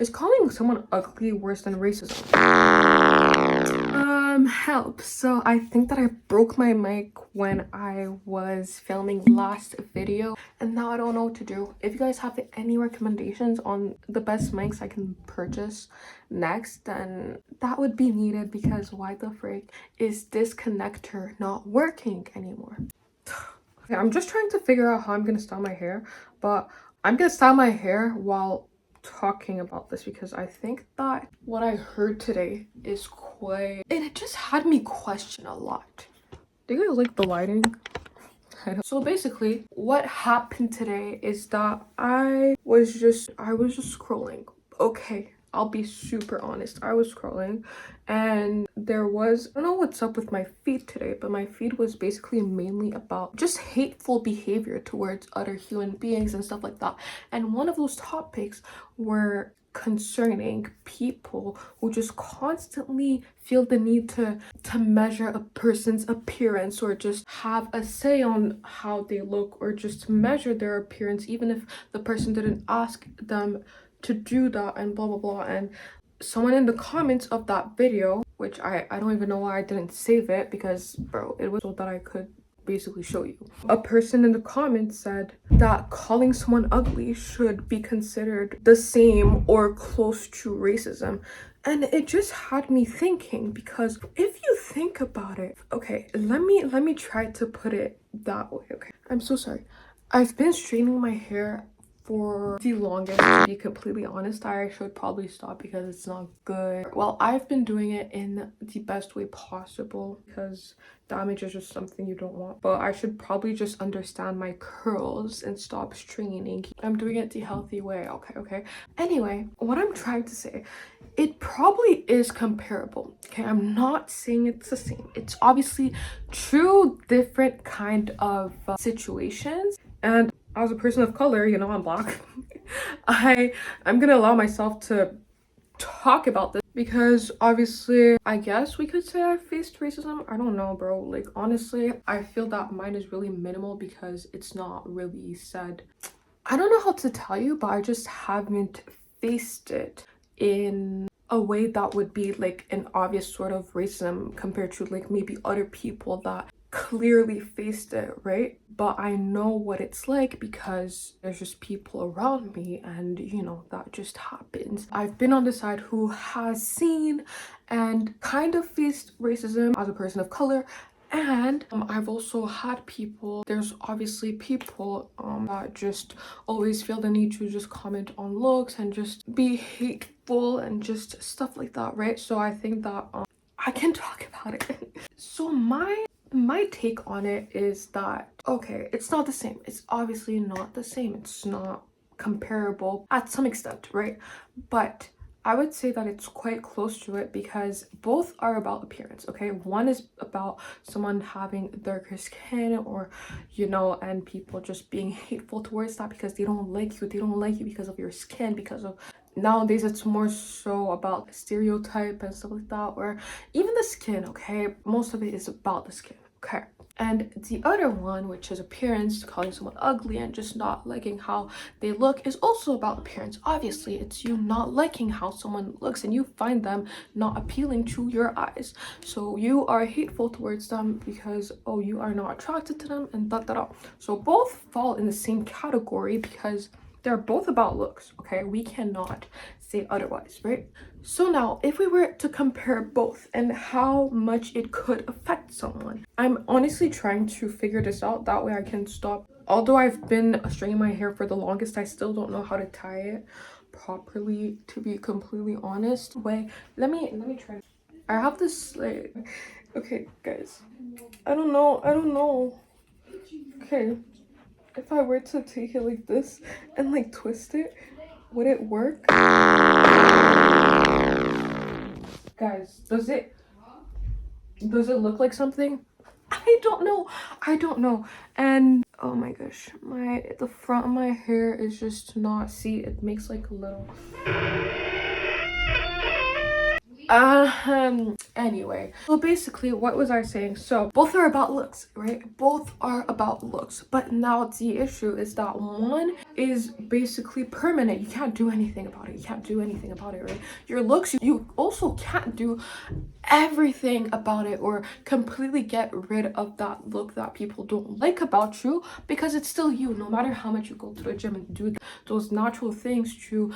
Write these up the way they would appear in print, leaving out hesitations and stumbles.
Is calling someone ugly worse than racism? Help. So I think that I broke my mic when I was filming last video, and now I don't know what to do. If you guys have any recommendations on the best mics I can purchase next, then that would be needed, because why the frick is this connector not working anymore? Okay, I'm just trying to figure out how I'm gonna style my hair, but I'm gonna style my hair while talking about this, because I think that what I heard today is quite, and it just had me question a lot. Do you guys like the lighting? So basically what happened today is that I was just scrolling. Okay, I'll be super honest. I was scrolling and there was, I don't know what's up with my feed today, but my feed was basically mainly about just hateful behavior towards other human beings and stuff like that. And one of those topics were concerning people who just constantly feel the need to measure a person's appearance, or just have a say on how they look, or just measure their appearance even if the person didn't ask them to do that, and blah blah blah. And someone in the comments of that video, which I don't even know why I didn't save it, because bro, it was so that I could basically show you. A person in the comments said that calling someone ugly should be considered the same or close to racism. And it just had me thinking, because if you think about it, okay, let me try to put it that way. Okay, I'm so sorry. I've been straightening my hair for the longest, to be completely honest. I should probably stop because it's not good. Well, I've been doing it in the best way possible, because damage is just something you don't want. But I should probably just understand my curls and stop straightening. I'm doing it the healthy way. Okay. Anyway, what I'm trying to say, it probably is comparable. Okay, I'm not saying it's the same. It's obviously two different kind of situations. And as a person of color, you know, I'm black. I'm gonna allow myself to talk about this, because obviously I guess we could say I faced racism. I don't know, bro. Like, honestly, I feel that mine is really minimal because it's not really said. I don't know how to tell you, but I just haven't faced it in a way that would be like an obvious sort of racism, compared to like maybe other people that clearly faced it, right? But I know what it's like because there's just people around me, and you know, that just happens. I've been on the side who has seen and kind of faced racism as a person of color. And I've also had people, there's obviously people that just always feel the need to just comment on looks and just be hateful and just stuff like that, right? So I think that I can talk about it. So my take on it is that, okay, it's not the same. It's obviously not the same. It's not comparable at some extent, right? But I would say that it's quite close to it, because both are about appearance, okay? One is about someone having darker skin, or, you know, and people just being hateful towards that because they don't like you. They don't like you because of your skin, because of, nowadays it's more so about stereotype and stuff like that, or even the skin, okay? Most of it is about the skin, okay? And the other one, which is appearance, calling someone ugly and just not liking how they look, is also about appearance. Obviously, it's you not liking how someone looks and you find them not appealing to your eyes. So you are hateful towards them because, oh, you are not attracted to them, and da da da. So both fall in the same category because they're both about looks, okay? We cannot say otherwise, right? So now, if we were to compare both and how much it could affect someone, I'm honestly trying to figure this out. That way I can stop. Although I've been straightening my hair for the longest, I still don't know how to tie it properly, to be completely honest. Wait, let me try. I have this, like, okay, guys. I don't know. Okay. If I were to take it like this and like twist it, would it work? Guys, does it look like something? I don't know. And oh my gosh, the front of my hair is just not, see, it makes like a little Anyway, so basically, what was I saying? So both are about looks, right? Both are about looks, but now the issue is that one is basically permanent. You can't do anything about it. You can't do anything about it, right? Your looks, you also can't do everything about it or completely get rid of that look that people don't like about you, because it's still you. No matter how much you go to the gym and do those natural things to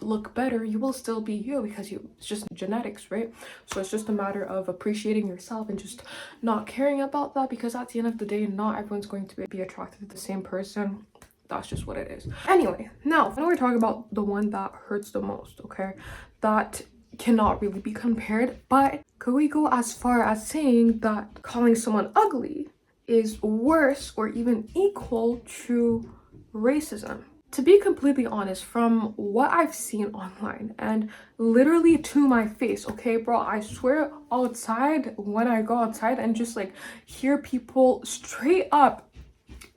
look better, you will still be you, because it's just genetics, right? So it's just a matter of appreciating yourself and just not caring about that, because at the end of the day, not everyone's going to be attracted to the same person. That's just what it is. Anyway, now we're talking about the one that hurts the most, okay? That cannot really be compared, but could we go as far as saying that calling someone ugly is worse or even equal to racism? To be completely honest, from what I've seen online and literally to my face, okay, bro, I swear, outside, when I go outside and just like hear people straight up,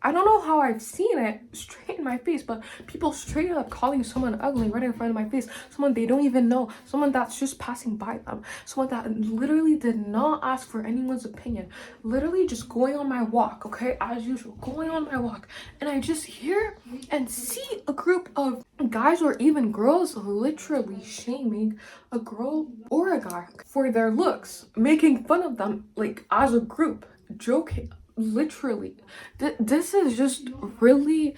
I don't know how I've seen it straight in my face, but people straight up calling someone ugly right in front of my face, someone they don't even know, someone that's just passing by them, someone that literally did not ask for anyone's opinion, literally just going on my walk, okay, as usual, going on my walk, and I just hear and see a group of guys or even girls literally shaming a girl or a guy for their looks, making fun of them, like, as a group, joking. Literally, this is just really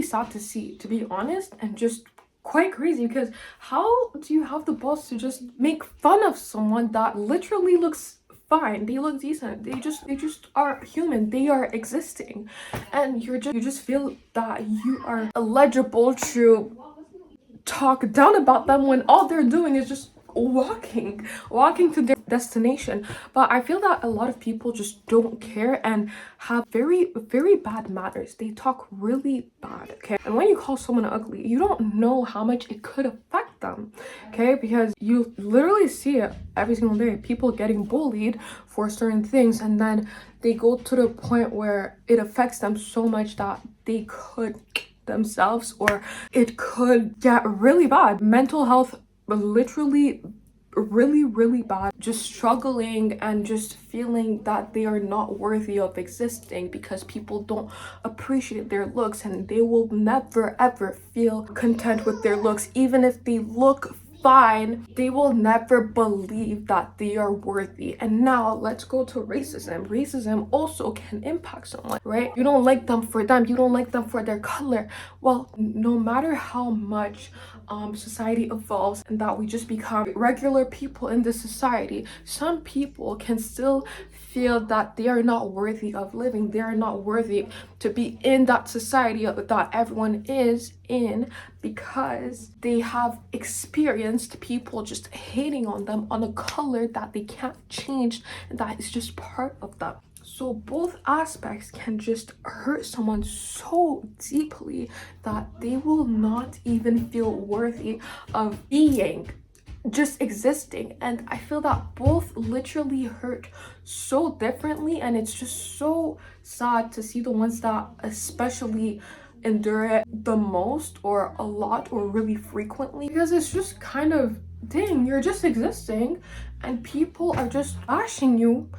sad to see, to be honest, and just quite crazy, because how do you have the balls to just make fun of someone that literally looks fine, they look decent, they just are human, they are existing, and you just feel that you are eligible to talk down about them when all they're doing is just walking to their destination. But I feel that a lot of people just don't care and have very bad manners. They talk really bad, okay? And when you call someone ugly, you don't know how much it could affect them, okay? Because you literally see it every single day, people getting bullied for certain things, and then they go to the point where it affects them so much that they could themselves, or it could get really bad. Mental health, literally really bad, just struggling and just feeling that they are not worthy of existing because people don't appreciate their looks, and they will never ever feel content with their looks. Even if they look fine, they will never believe that they are worthy. And now let's go to racism. Racism also can impact someone, right? You don't like them for them, you don't like them for their color. Well, no matter how much society evolves and that we just become regular people in this society, some people can still feel that they are not worthy of living, they are not worthy to be in that society that everyone is in, because they have experienced people just hating on them on a color that they can't change, and that is just part of them. So both aspects can just hurt someone so deeply that they will not even feel worthy of being, just existing. And I feel that both literally hurt so differently, and it's just so sad to see the ones that especially endure it the most, or a lot, or really frequently, because it's just kind of, dang, you're just existing and people are just bashing you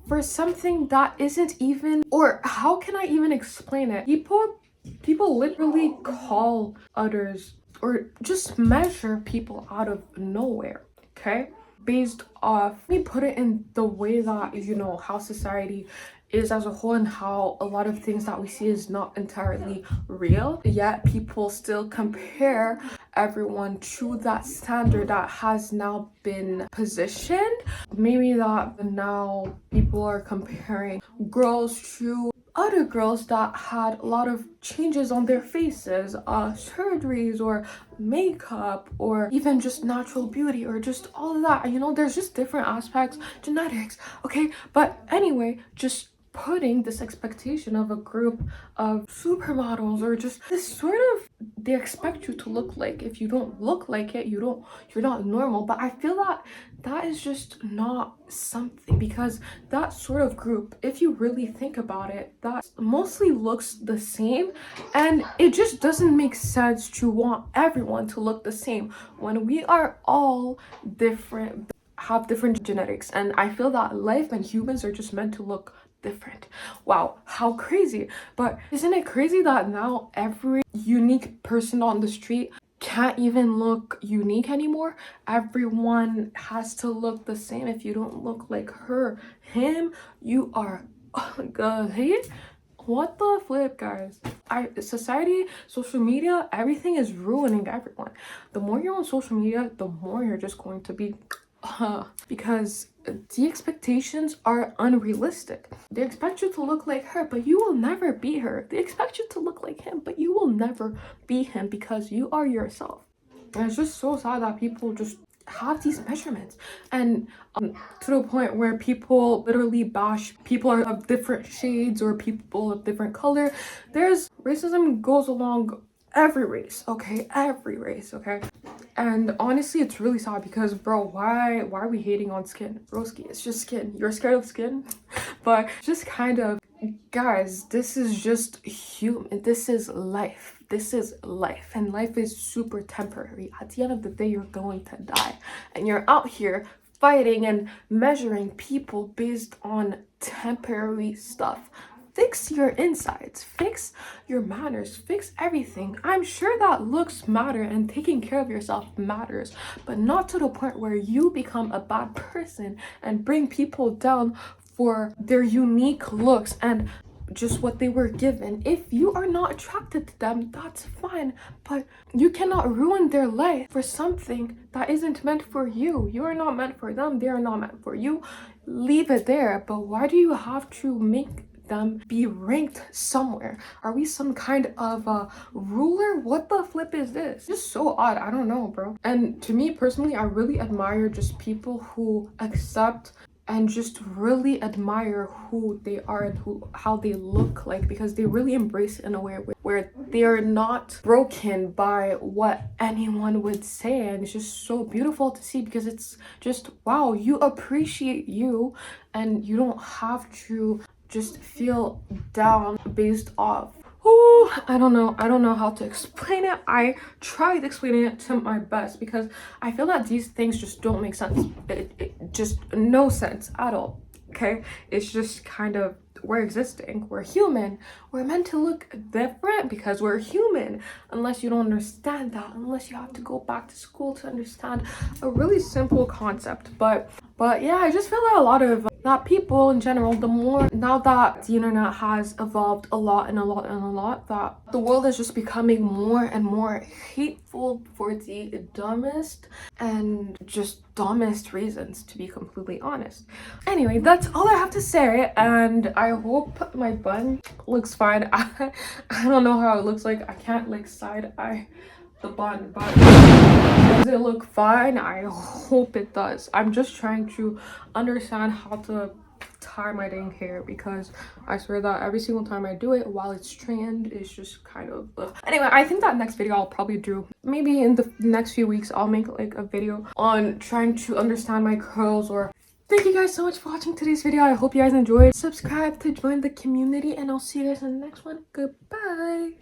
for something that isn't even, or how can I even explain it? People literally call others or just measure people out of nowhere, okay? Based off, we put it in the way that, you know, how society is as a whole, and how a lot of things that we see is not entirely real, yet people still compare everyone to that standard that has now been positioned. Maybe that now people are comparing girls to other girls that had a lot of changes on their faces, surgeries or makeup, or even just natural beauty, or just all of that. You know, there's just different aspects, genetics, okay? But anyway, just putting this expectation of a group of supermodels, or just this sort of, they expect you to look like, if you don't look like it, you're not normal. But I feel that that is just not something, because that sort of group, if you really think about it, that mostly looks the same, and it just doesn't make sense to want everyone to look the same when we are all different. have different genetics, and I feel that life and humans are just meant to look different. Wow, how crazy. But isn't it crazy that now every unique person on the street can't even look unique anymore? Everyone has to look the same. If you don't look like her, him, you are ugly. What the flip, guys? Society, social media, everything is ruining everyone. The more you're on social media, the more you're just going to be because the expectations are unrealistic. They expect you to look like her, but you will never be her. They expect you to look like him, but you will never be him because you are yourself. And it's just so sad that people just have these measurements, and to the point where people literally bash people are of different shades or people of different color. There's racism goes along every race, okay? Every race, okay? And honestly, it's really sad because, bro, why are we hating on skin? Broski, it's just skin. You're scared of skin? But just kind of, guys, this is just human. This is life. This is life, and life is super temporary. At the end of the day, you're going to die, and you're out here fighting and measuring people based on temporary stuff. Fix your insides, fix your manners, fix everything. I'm sure that looks matter and taking care of yourself matters, but not to the point where you become a bad person and bring people down for their unique looks and just what they were given. If you are not attracted to them, that's fine, but you cannot ruin their life for something that isn't meant for you. You are not meant for them, they are not meant for you. Leave it there. But why do you have to make them be ranked somewhere? Are we some kind of a ruler? What the flip is this? Just so odd. I don't know, bro. And to me personally, I really admire just people who accept and just really admire who they are and how they look like, because they really embrace it in a way where they are not broken by what anyone would say. And it's just so beautiful to see, because it's just, wow, you appreciate you and you don't have to just feel down based off. Ooh, I don't know how to explain it. I tried explaining it to my best because I feel that these things just don't make sense. It just no sense at all. Okay, it's just kind of, we're existing, we're human, we're meant to look different because we're human. Unless you don't understand that, unless you have to go back to school to understand a really simple concept. But yeah, I just feel that a lot of that people in general, the more now that the internet has evolved a lot, that the world is just becoming more and more hateful for the dumbest and just dumbest reasons, to be completely honest. Anyway, that's all I have to say, and I hope my bun looks fine. I don't know how it looks like. I can't like side eye the bun, but does it look fine? I hope it does. I'm just trying to understand how to tie my dang hair, because I swear that every single time I do it while it's straightened, it's just kind of Anyway, I think that next video I'll probably do, maybe in the next few weeks, I'll make like a video on trying to understand my curls. Or thank you guys so much for watching today's video. I hope you guys enjoyed. Subscribe to join the community, and I'll see you guys in the next one. Goodbye.